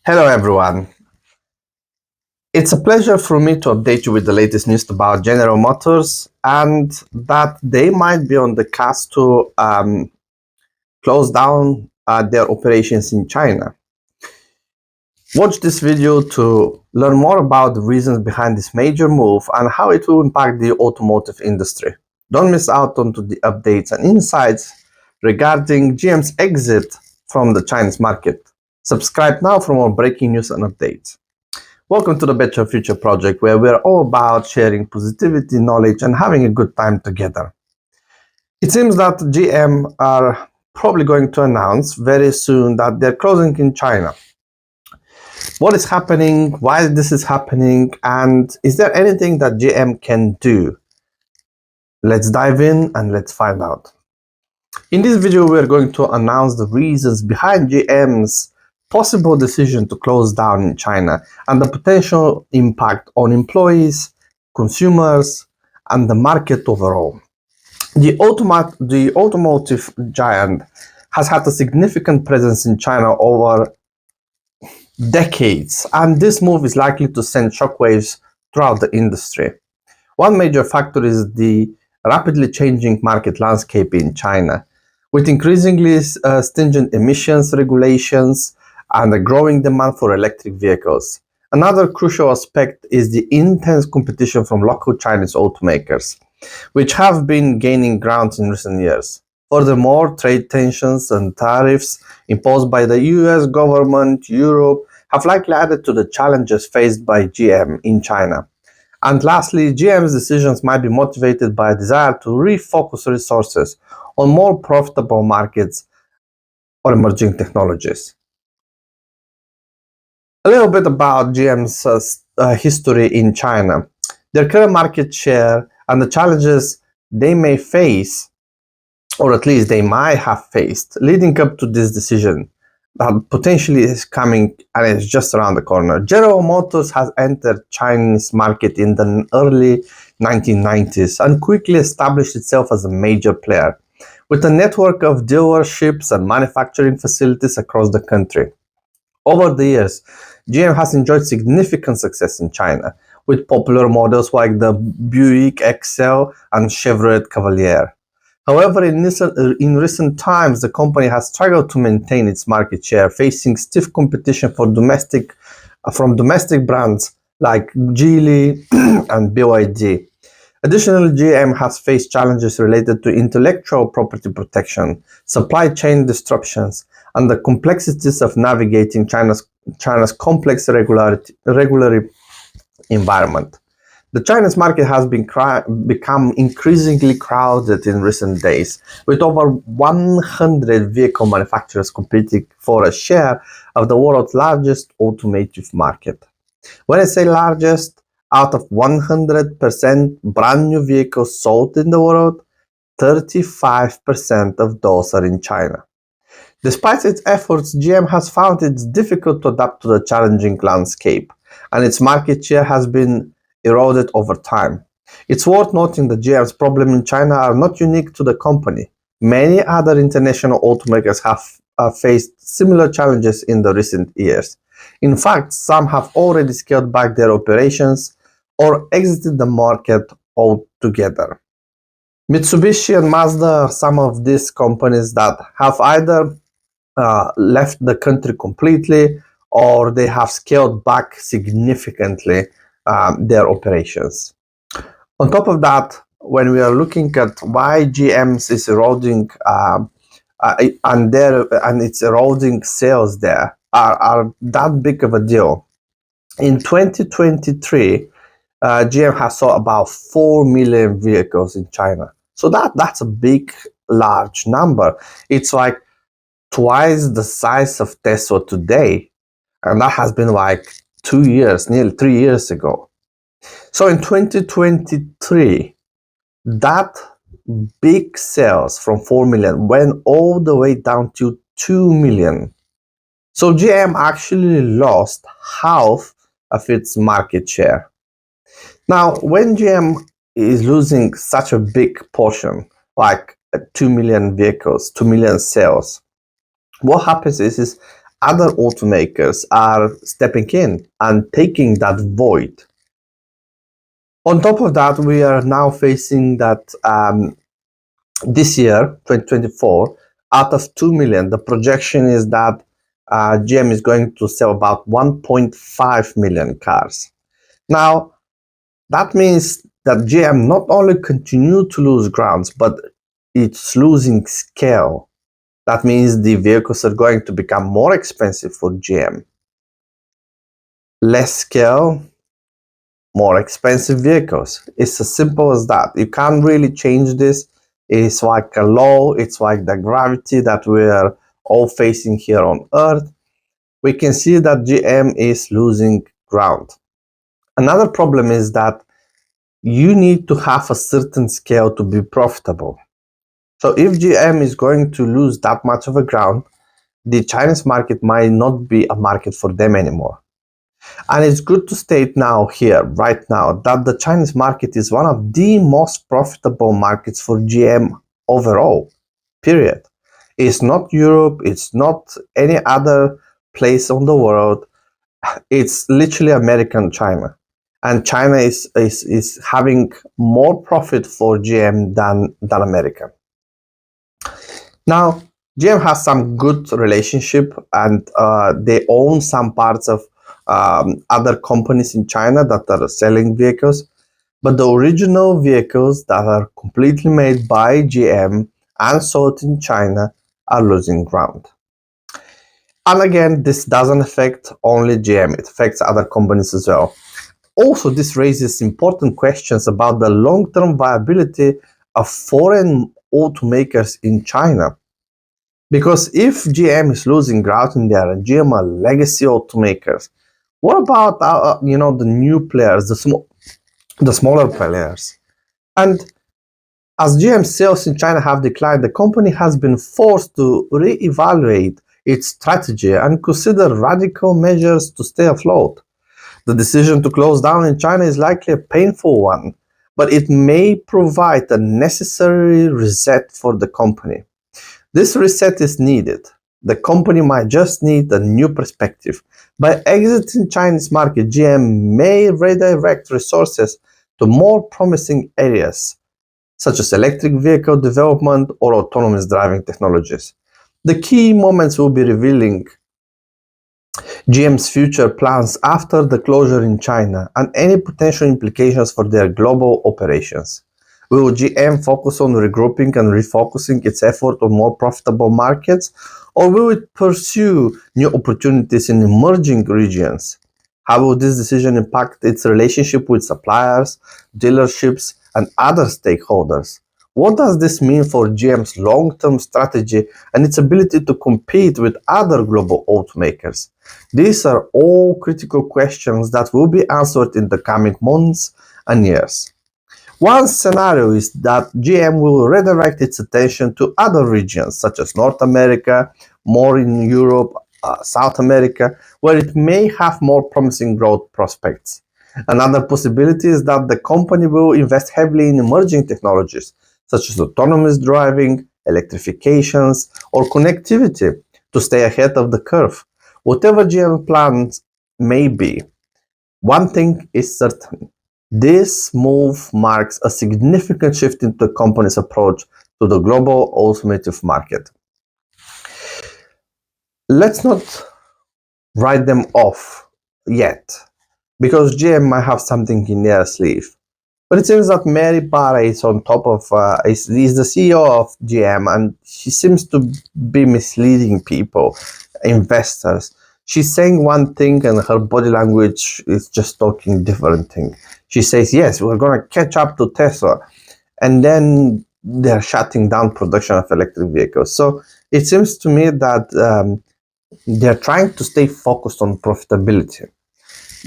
Hello everyone. It's a pleasure for me to update you with the latest news about General Motors and that they might be on the cusp to close down their operations in China. Watch this video to learn more about the reasons behind this major move and how it will impact the automotive industry. Don't miss out on the updates and insights regarding GM's exit from the Chinese market. Subscribe now for more breaking news and updates. Welcome to the Better Future Project, where we're all about sharing positivity, knowledge, and having a good time together. It seems that GM are probably going to announce very soon that they're closing in China. What is happening, why this is happening, and is there anything that GM can do? Let's dive in and let's find out. In this video, we're going to announce the reasons behind GM's possible decision to close down in China and the potential impact on employees, consumers, and the market overall. The automotive giant has had a significant presence in China over decades, and this move is likely to send shockwaves throughout the industry. One major factor is the rapidly changing market landscape in China, with increasingly stringent emissions regulations and a growing demand for electric vehicles. Another crucial aspect is the intense competition from local Chinese automakers, which have been gaining ground in recent years. Furthermore, trade tensions and tariffs imposed by the US government, Europe, have likely added to the challenges faced by GM in China. And lastly, GM's decisions might be motivated by a desire to refocus resources on more profitable markets or emerging technologies. A little bit about GM's history in China, their current market share, and the challenges they may face, or at least they might have faced, leading up to this decision that potentially is coming and is just around the corner. General Motors has entered Chinese market in the early 1990s and quickly established itself as a major player, with a network of dealerships and manufacturing facilities across the country. Over the years, GM has enjoyed significant success in China, with popular models like the Buick XL and Chevrolet Cavalier. However, in recent times, the company has struggled to maintain its market share, facing stiff competition from domestic brands like Geely and BYD. Additionally, GM has faced challenges related to intellectual property protection, supply chain disruptions, and the complexities of navigating China's complex regulatory environment. The Chinese market has become increasingly crowded in recent days, with over 100 vehicle manufacturers competing for a share of the world's largest automotive market. When I say largest, out of 100% brand new vehicles sold in the world, 35% of those are in China. Despite its efforts, GM has found it difficult to adapt to the challenging landscape, and its market share has been eroded over time. It's worth noting that GM's problems in China are not unique to the company. Many other international automakers have faced similar challenges in the recent years. In fact, some have already scaled back their operations or exited the market altogether. Mitsubishi and Mazda are some of these companies that have either left the country completely or they have scaled back significantly their operations. On top of that, when we are looking at why GM's is eroding and it's eroding sales there are that big of a deal. In 2023, GM has sold about 4 million vehicles in China. So that's a big, large number. It's like twice the size of Tesla today. And that has been like 2 years, nearly 3 years ago. So in 2023, that big sales from 4 million went all the way down to 2 million. So GM actually lost half of its market share. Now, when GM is losing such a big portion, like 2 million vehicles, 2 million sales, what happens is other automakers are stepping in and taking that void. On top of that, we are now facing that this year, 2024, out of 2 million, the projection is that GM is going to sell about 1.5 million cars. Now, that means that GM not only continue to lose grounds, but it's losing scale. That means the vehicles are going to become more expensive for GM. Less scale, more expensive vehicles. It's as simple as that. You can't really change this. It's like a law. It's like the gravity that we are all facing here on Earth. We can see that GM is losing ground. Another problem is that you need to have a certain scale to be profitable. So if GM is going to lose that much of a ground, the Chinese market might not be a market for them anymore. And it's good to state now here, right now, that the Chinese market is one of the most profitable markets for GM overall, period. It's not Europe, it's not any other place on the world. It's literally American China. And China is having more profit for GM than America. Now, GM has some good relationship and they own some parts of other companies in China that are selling vehicles. But the original vehicles that are completely made by GM and sold in China are losing ground. And again, this doesn't affect only GM, it affects other companies as well. Also, this raises important questions about the long-term viability of foreign automakers in China. Because if GM is losing ground in there and GM are legacy automakers, what about the new players, the smaller players? And as GM sales in China have declined, the company has been forced to reevaluate its strategy and consider radical measures to stay afloat. The decision to close down in China is likely a painful one, but it may provide a necessary reset for the company. This reset is needed. The company might just need a new perspective. By exiting Chinese market, GM may redirect resources to more promising areas, such as electric vehicle development or autonomous driving technologies. The key moments will be revealing GM's future plans after the closure in China and any potential implications for their global operations. Will GM focus on regrouping and refocusing its effort on more profitable markets, or will it pursue new opportunities in emerging regions? How will this decision impact its relationship with suppliers, dealerships, and other stakeholders? What does this mean for GM's long-term strategy and its ability to compete with other global automakers? These are all critical questions that will be answered in the coming months and years. One scenario is that GM will redirect its attention to other regions, such as North America, more in Europe, South America, where it may have more promising growth prospects. Another possibility is that the company will invest heavily in emerging technologies, such as autonomous driving, electrifications, or connectivity to stay ahead of the curve. Whatever GM plans may be, one thing is certain. This move marks a significant shift in the company's approach to the global automotive market. Let's not write them off yet, because GM might have something in their sleeve. But it seems that Mary Barra is on top of, is the CEO of GM, and she seems to be misleading people, investors. She's saying one thing and her body language is just talking different thing. She says, yes, we're going to catch up to Tesla. And then they're shutting down production of electric vehicles. So it seems to me that they're trying to stay focused on profitability.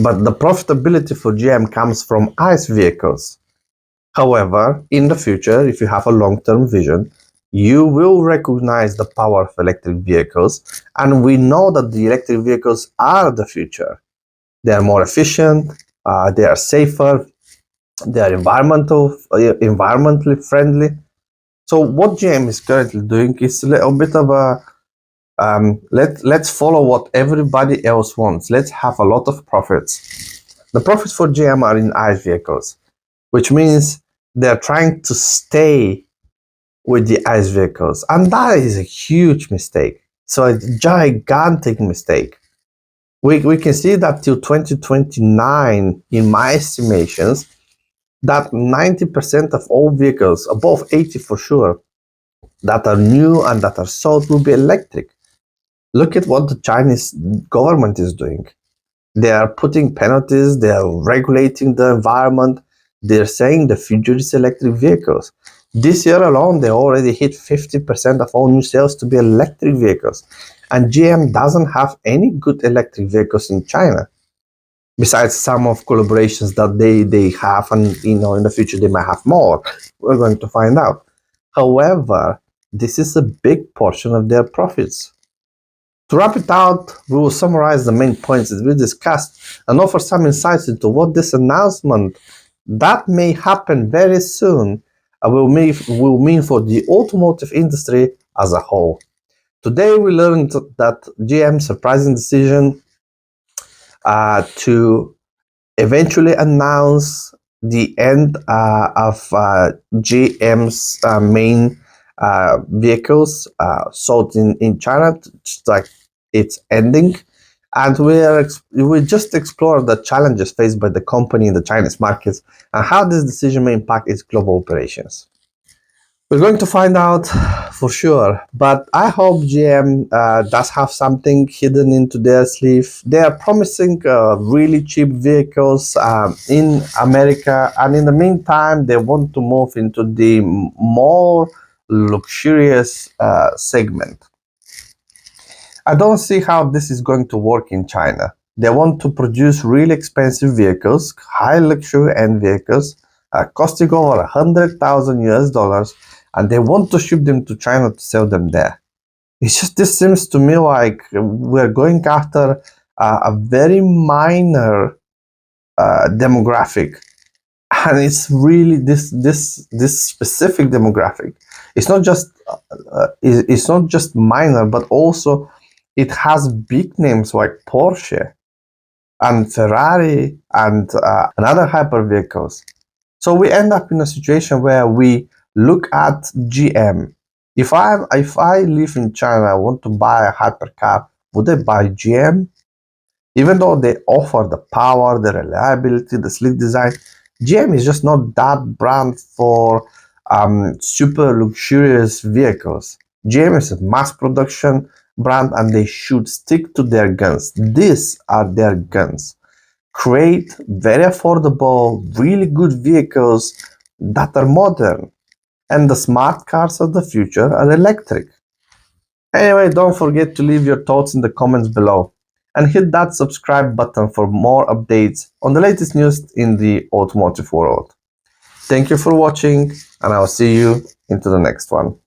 But the profitability for GM comes from ICE vehicles. However, in the future, if you have a long-term vision, you will recognize the power of electric vehicles. And we know that the electric vehicles are the future. They are more efficient, they are safer, they are environmentally friendly. So what GM is currently doing is a little bit of a Let's follow what everybody else wants. Let's have a lot of profits. The profits for GM are in ICE vehicles, which means they're trying to stay with the ICE vehicles, and that is a huge mistake. So a gigantic mistake. We can see that till 2029, in my estimations, that 90% of all vehicles, above 80 for sure, that are new and that are sold will be electric. Look at what the Chinese government is doing. They are putting penalties, they are regulating the environment, they're saying the future is electric vehicles. This year alone, they already hit 50% of all new sales to be electric vehicles. And GM doesn't have any good electric vehicles in China, besides some of collaborations that they have, and in the future they might have more. We're going to find out. However, this is a big portion of their profits. To wrap it out, we will summarize the main points that we discussed and offer some insights into what this announcement that may happen very soon will mean for the automotive industry as a whole. Today we learned that GM's surprising decision to eventually announce the end of GM's main vehicles sold in China, just like it's ending. And we just explored the challenges faced by the company in the Chinese markets and how this decision may impact its global operations. We're going to find out for sure, but I hope GM does have something hidden into their sleeve. They are promising really cheap vehicles in America, and in the meantime, they want to move into the more luxurious segment. I don't see how this is going to work in China. They want to produce really expensive vehicles, high luxury end vehicles, costing over 100,000 US dollars, and they want to ship them to China to sell them there. It's just, this seems to me like we're going after a very minor demographic, and it's really this specific demographic. It's not just minor, but also it has big names like Porsche and Ferrari and other hyper vehicles. So we end up in a situation where we look at GM. If I live in China, I want to buy a hypercar, would I buy GM? Even though they offer the power, the reliability, the sleek design, GM is just not that brand for super luxurious vehicles. GM is a mass production brand, and they should stick to their guns. These are their guns. Create very affordable, really good vehicles that are modern. And the smart cars of the future are electric. Anyway, don't forget to leave your thoughts in the comments below and hit that subscribe button for more updates on the latest news in the automotive world. Thank you for watching, and I'll see you into the next one.